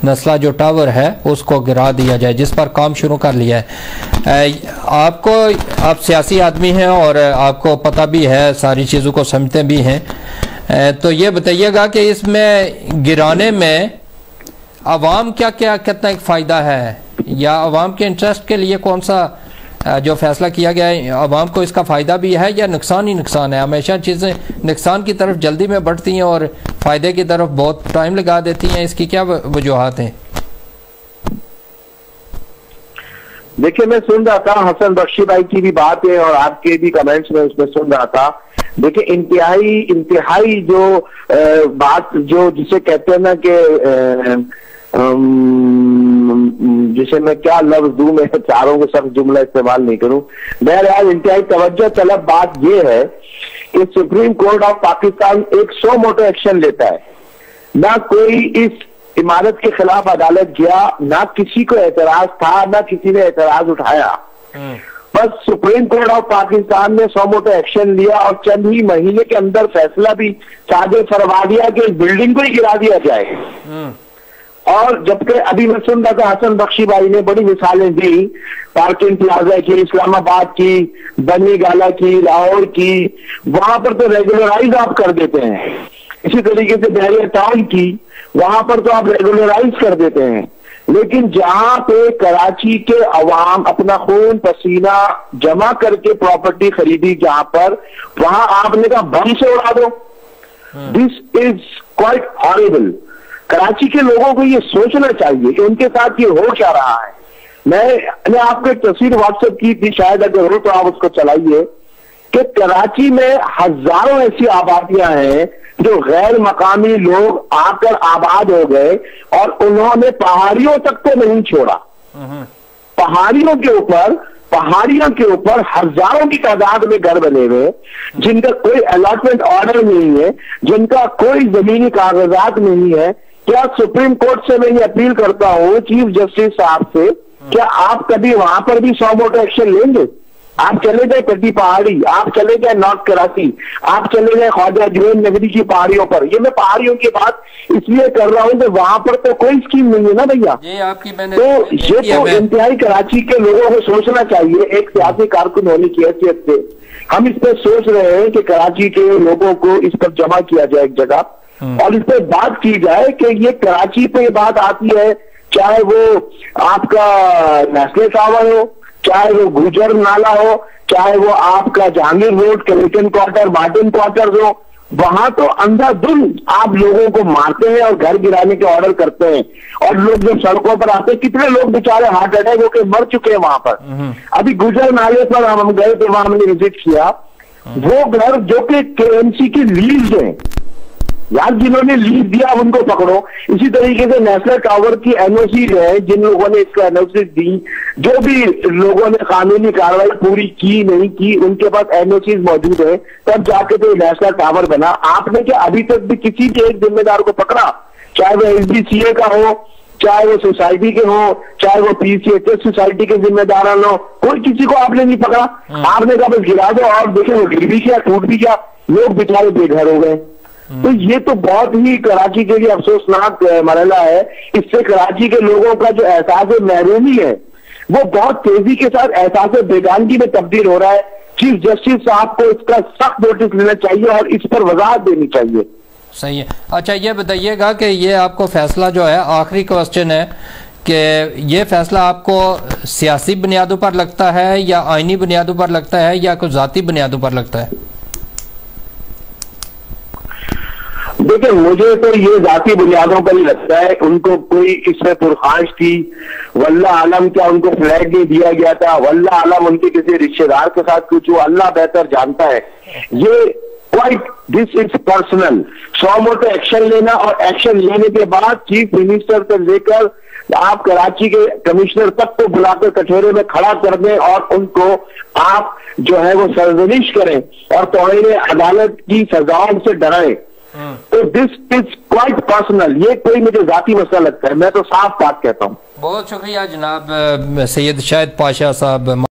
नस्ला जो टावर है उसको गिरा दिया जाए, जिस पर काम शुरू कर लिया है। आप सियासी आदमी हैं और आपको पता भी है, सारी चीज़ों को समझते भी हैं, तो ये बताइएगा कि इसमें गिराने में अवाम कितना एक फ़ायदा है, या अवाम के इंटरेस्ट के लिए कौन सा जो फैसला किया गया है, अवाम को इसका फ़ायदा भी है या नुकसान ही नुकसान है? हमेशा चीज़ें नुकसान की तरफ जल्दी में बढ़ती हैं और फ़ायदे की तरफ बहुत टाइम लगा देती हैं, इसकी क्या वजूहात हैं? देखिए, मैं सुन रहा था हसन बख्शी भाई की भी बात है और आपके भी कमेंट्स में उसमें सुन रहा था। देखिए, इंतहाई जो बात जो जिसे कहते हैं ना कि जिसे मैं क्या लफ्ज दूं, मैं चारों को सब जुमला इस्तेमाल नहीं करूं। बहरहाल इंतहाई तवज्जो तलब बात यह है कि सुप्रीम कोर्ट ऑफ पाकिस्तान एक सो मोटो एक्शन लेता है, ना कोई इस इमारत के खिलाफ अदालत गया, ना किसी को एतराज था, ना किसी ने एतराज उठाया। बस सुप्रीम कोर्ट ऑफ पाकिस्तान ने सो मोटो एक्शन लिया और चंद ही महीने के अंदर फैसला भी सादे फरमा दिया कि इस बिल्डिंग को ही गिरा दिया जाए। और जबकि अभी मैं सुन रहा था हसन बख्शी भाई ने बड़ी मिसालें दी, पार्किंग प्लाजा की, इस्लामाबाद की, बनी गाला की, लाहौर की, वहां पर तो रेगुलराइज आप कर देते हैं। इसी तरीके से बहरिया टाउन की, वहां पर तो आप रेगुलराइज कर देते हैं। लेकिन जहां पे कराची के अवाम अपना खून पसीना जमा करके प्रॉपर्टी खरीदी, जहां पर, वहां आपने कहा बम से उड़ा दो। This is quite horrible. Karachi के लोगों को ये सोचना चाहिए कि उनके साथ ये हो क्या रहा है। मैंने आपको एक तस्वीर व्हाट्सएप की थी, शायद अगर हो तो आप उसको चलाइए, कि कराची में हजारों ऐसी आबादियां हैं जो गैर मकामी लोग आकर आबाद हो गए और उन्होंने पहाड़ियों तक तो नहीं छोड़ा। पहाड़ियों के ऊपर हजारों की तादाद में घर बने हुए, जिनका कोई अलॉटमेंट ऑर्डर नहीं है, जिनका कोई जमीनी कागजात नहीं है। क्या सुप्रीम कोर्ट से मैं ये अपील करता हूं चीफ जस्टिस साहब से, क्या आप कभी वहां पर भी सो मोटो एक्शन लेंगे? आप चले गए कटी पहाड़ी, आप चले गए नॉर्थ कराची, आप चले गए ख्वाजा जुनैद नगरी की पहाड़ियों पर। ये मैं पहाड़ियों की बात इसलिए कर रहा हूं कि वहां पर तो कोई स्कीम नहीं है ना भैया। तो ये तो इंतहाई कराची के लोगों को सोचना चाहिए, एक सियासी कारकुन होने की हैसियत से हम इस पर सोच रहे हैं कि कराची के लोगों को इस पर जमा किया जाए एक जगह और इस पर बात की जाए कि ये कराची पे बात आती है, चाहे वो आपका नेशनल टावर हो, चाहे वो गुजर नाला हो, चाहे वो आपका जहांगीर रोड, कैलेटन क्वार्टर, मार्टिन क्वार्टर हो, वहां तो अंधाधुंध आप लोगों को मारते हैं और घर गिराने के ऑर्डर करते हैं। और लोग जब सड़कों पर आते हैं, कितने लोग बेचारे हार्ट अटैक होकर मर चुके हैं वहां पर। अभी गुजर नाले पर हम गए थे, वहां हमने विजिट किया, वो घर जो कि केएमसी की लीज है यार, जिन्होंने लीज दिया उनको पकड़ो। इसी तरीके से नेशनल टावर की एनओसी है, जिन लोगों ने इसका एनओसी दी, जो भी लोगों ने कानूनी कार्रवाई पूरी की नहीं की, उनके पास एनओसी मौजूद है, तब जाके तो नेशनल टावर बना। आपने क्या अभी तक भी किसी के एक जिम्मेदार को पकड़ा? चाहे वो एसडीसीए का हो, चाहे वो सोसाइटी के हो, चाहे वो पीसीएचएस सोसाइटी के जिम्मेदार हो, कोई किसी को आपने नहीं पकड़ा। आपने कहा बस गिरा दो, और देखे वो गिर भी गया, टूट भी गया, लोग बेचारे बेघर हो गए। तो ये तो बहुत ही कराची के लिए अफसोसनाक मरहला है। इससे कराची के लोगों का जो एहसास महरूमी है वो बहुत तेजी के साथ एहसास बेगानगी में तब्दील हो रहा है। चीफ जस्टिस साहब को इसका सख्त नोटिस लेना चाहिए और इस पर वजाहत देनी चाहिए। सही है। अच्छा, ये बताइएगा कि ये आपको फैसला जो है, आखिरी क्वेश्चन है कि ये फैसला आपको सियासी बुनियादों पर लगता है या आईनी बुनियादों पर लगता है या कुछ जाती बुनियादों पर लगता है? देखिए, मुझे तो ये जाती बुनियादों पर ही लगता है। उनको कोई इसमें पुरखाश थी, वल्लाह आलम क्या उनको फ्लैग नहीं दिया गया था, वल्लाह आलम उनके किसी रिश्तेदार के साथ कुछ हुआ, अल्लाह बेहतर जानता है। ये quite this is personal. Suo motu action लेना और एक्शन लेने के बाद चीफ मिनिस्टर से लेकर आप कराची के कमिश्नर तक को बुलाकर कटघरे में खड़ा कर दें और उनको आप जो है वो सरजनिश करें और तौहीन अदालत की सजाओं से डराएं, तो दिस इज क्वाइट पर्सनल। ये कोई मुझे जाती मसला लगता है, मैं तो साफ बात कहता हूँ। बहुत शुक्रिया जनाब सैयद शाहिद पाशा साहब।